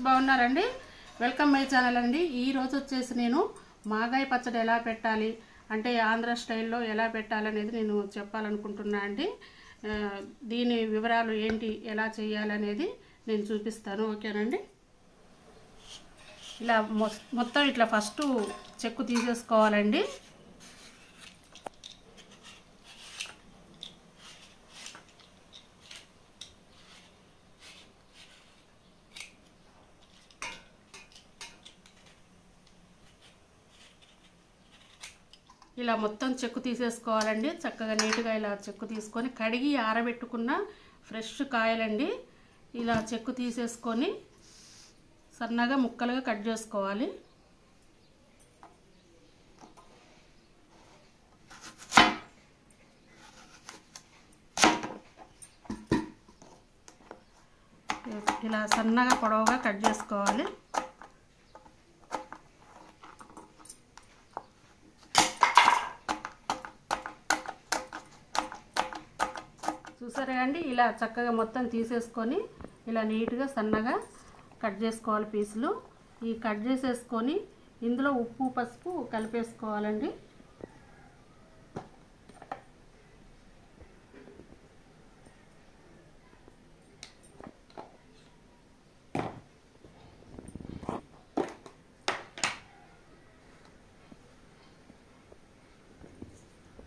బాగున్నారండి. Welcome my channel అండి. ఈ రోజు వచ్చేసి నేను మాగాయ పచ్చడి ఎలా పెట్టాలి అంటే ఆంధ్ర స్టైల్లో ఎలా పెట్టాలనేది నేను చెప్పాలనుకుంటున్నా అండి. దీని వివరాలు ఏంటి, ఎలా చేయాలనేది నేను చూపిస్తాను. ఓకేనండి. ఇలా మొత్తం ఇట్లా ఫస్ట్ చెక్కు తీసేసుకోవాలండి. ఇలా మొత్తం చెక్కు తీసేసుకోవాలండి. చక్కగా నీట్గా ఇలా చెక్కు తీసుకొని కడిగి ఆరబెట్టుకున్న ఫ్రెష్ కాయలండి. ఇలా చెక్కు తీసేసుకొని సన్నగా ముక్కలుగా కట్ చేసుకోవాలి. ఇలా సన్నగా పొడవుగా కట్ చేసుకోవాలి. చూసారా అండి, ఇలా చక్కగా మొత్తం తీసేసుకొని ఇలా నీట్గా సన్నగా కట్ చేసుకోవాలి పీసులు. ఈ కట్ చేసేసుకొని ఇందులో ఉప్పు పసుపు కలిపేసుకోవాలండి.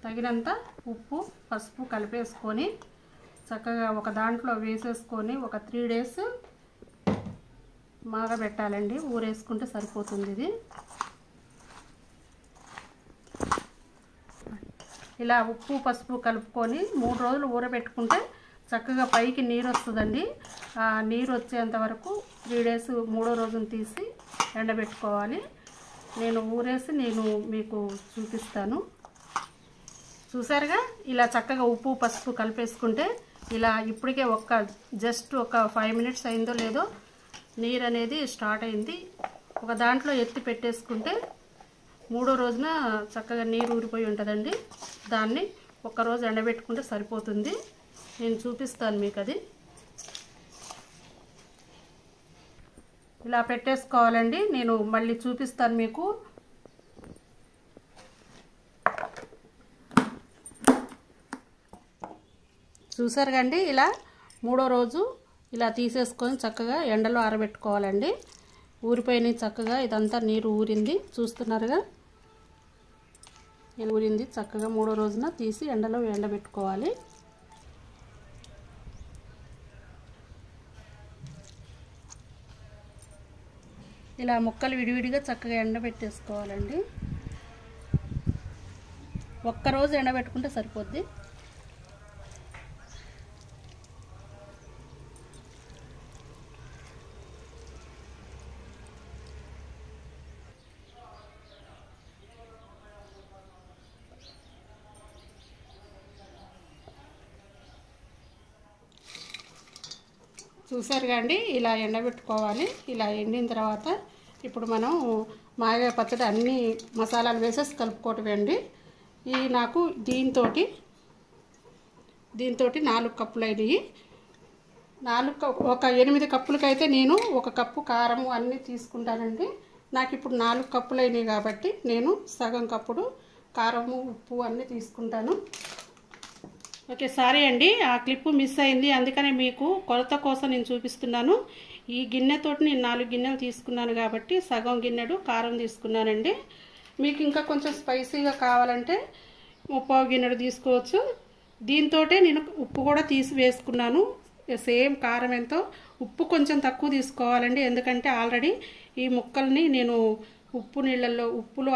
తగినంత ఉప్పు పసుపు కలిపేసుకొని చక్కగా ఒక దాంట్లో వేసేసుకొని ఒక 3 డేస్ మాగబెట్టాలండి. ఊరేసుకుంటే సరిపోతుంది. ఇది ఇలా ఉప్పు పసుపు కలుపుకొని 3 రోజులు ఊరబెట్టుకుంటే చక్కగా పైకి నీరు వస్తుందండి. ఆ నీరు వచ్చేంత వరకు 3 డేస్ 3వ రోజున తీసి ఎండబెట్టుకోవాలి. నేను ఊరేసి మీకు చూపిస్తాను. చూసారుగా, ఇలా చక్కగా ఉప్పు పసుపు కలిపేసుకుంటే ఇలా ఇప్పటికే జస్ట్ ఒక 5 మినిట్స్ అయిందో లేదో నీరు అనేది స్టార్ట్ అయింది. ఒక దాంట్లో ఎత్తి పెట్టేసుకుంటే 3వ రోజున చక్కగా నీరు ఊరిపోయి ఉంటుందండి. దాన్ని ఒక్కరోజు ఎండబెట్టుకుంటే సరిపోతుంది. నేను చూపిస్తాను మీకు అది. ఇలా పెట్టేసుకోవాలండి. నేను మళ్ళీ చూపిస్తాను మీకు. చూసారు కండి, ఇలా 3వ రోజు ఇలా తీసేసుకొని చక్కగా ఎండలో ఆరబెట్టుకోవాలండి. ఊరిపోయినాయి చక్కగా, ఇదంతా నీరు ఊరింది. చూస్తున్నారుగా, ఊరింది చక్కగా. 3వ రోజున తీసి ఎండలో ఎండబెట్టుకోవాలి. ఇలా ముక్కలు విడివిడిగా చక్కగా ఎండబెట్టేసుకోవాలండి. ఒక్కరోజు ఎండబెట్టుకుంటే సరిపోద్ది. చూసారు కండి, ఇలా ఎండబెట్టుకోవాలి. ఇలా ఎండిన తర్వాత ఇప్పుడు మనం మాగాయ పచ్చడి అన్ని మసాలాలు వేసేసి కలుపుకోవటమే అండి. ఈ నాకు దీంతో 4 కప్పులు అయినాయి. ఒక 8 కప్పులకైతే నేను 1 కప్పు కారం అన్నీ తీసుకుంటానండి. నాకు ఇప్పుడు 4 కప్పులు అయినాయి కాబట్టి నేను సగం కప్పుడు కారము ఉప్పు అన్నీ తీసుకుంటాను. ఓకే, సారీ అండి, ఆ క్లిప్పు మిస్ అయింది. అందుకనే మీకు కొలత కోసం నేను చూపిస్తున్నాను. ఈ గిన్నెతోటి నేను 4 గిన్నెలు తీసుకున్నాను కాబట్టి సగం గిన్నెడు కారం తీసుకున్నానండి. మీకు ఇంకా కొంచెం స్పైసీగా కావాలంటే 3/4 గిన్నెడు తీసుకోవచ్చు. దీంతో నేను ఉప్పు కూడా తీసి వేసుకున్నాను. సేమ్ కారం ఎంతో, ఉప్పు కొంచెం తక్కువ తీసుకోవాలండి. ఎందుకంటే ఆల్రెడీ ఈ ముక్కల్ని నేను ఉప్పులో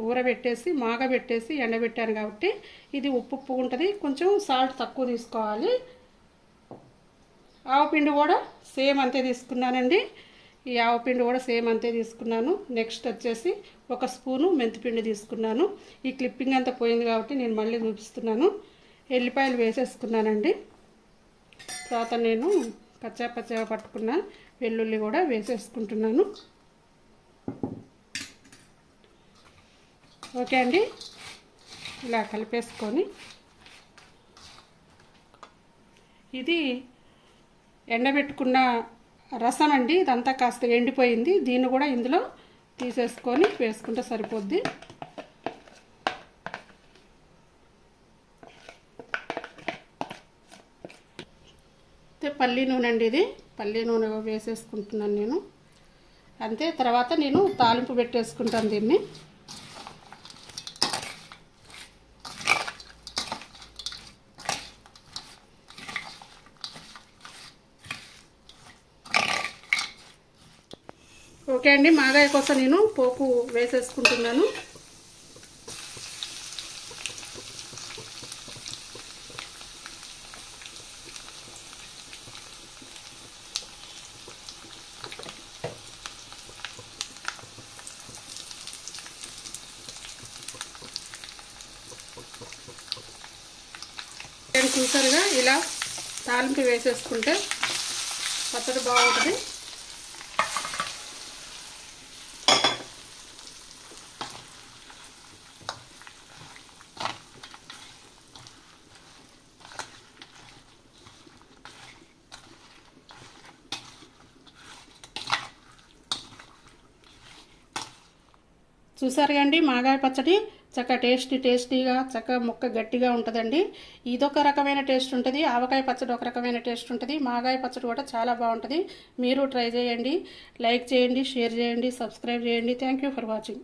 ఊరబెట్టేసి మాగబెట్టేసి ఎండబెట్టాను కాబట్టి ఇది ఉప్పు ఉంటుంది. కొంచెం సాల్ట్ తక్కువ తీసుకోవాలి. ఆవపిండి కూడా సేమ్ అంతే తీసుకున్నానండి. ఈ ఆవపిండి కూడా సేమ్ అంతే తీసుకున్నాను. నెక్స్ట్ వచ్చేసి 1 స్పూను మెంతిపిండి తీసుకున్నాను. ఈ క్లిప్పింగ్ అంతా పోయింది కాబట్టి నేను మళ్ళీ చూపిస్తున్నాను. ఎల్లిపాయలు వేసేసుకున్నానండి. తర్వాత నేను పచ్చగా పట్టుకున్న వెల్లుల్లి కూడా వేసేసుకుంటున్నాను. ఓకే అండి, ఇలా కలిపేసుకొని ఇది ఎండబెట్టుకున్న రసం అండి, ఇదంతా కాస్త ఎండిపోయింది. దీన్ని కూడా ఇందులో తీసేసుకొని వేసుకుంటే సరిపోద్ది. పల్లి నూనె అండి, ఇది పల్లి నూనె వేసేసుకుంటున్నాను నేను. అంతే, తర్వాత నేను తాలింపు పెట్టేసుకుంటాను దీన్ని. ఓకే అండి, మాగాయ కోసం నేను పోపు వేసేసుకుంటున్నాను. చూసారుగా, ఇలా తాలింపు వేసేసుకుంటే పచ్చడి బాగుంటుంది. చూసారు అండి, మాగాయ పచ్చడి చక్క టేస్టీగా చక్క ముక్క గట్టిగా ఉంటుందండి. ఇదొక రకమైన టేస్ట్ ఉంటుంది, ఆవకాయ పచ్చడి ఒక రకమైన టేస్ట్ ఉంటుంది, మాగాయ పచ్చడి కూడా చాలా బాగుంటుంది. మీరు ట్రై చేయండి, లైక్ చేయండి, షేర్ చేయండి, సబ్స్క్రైబ్ చేయండి. Thank you for watching.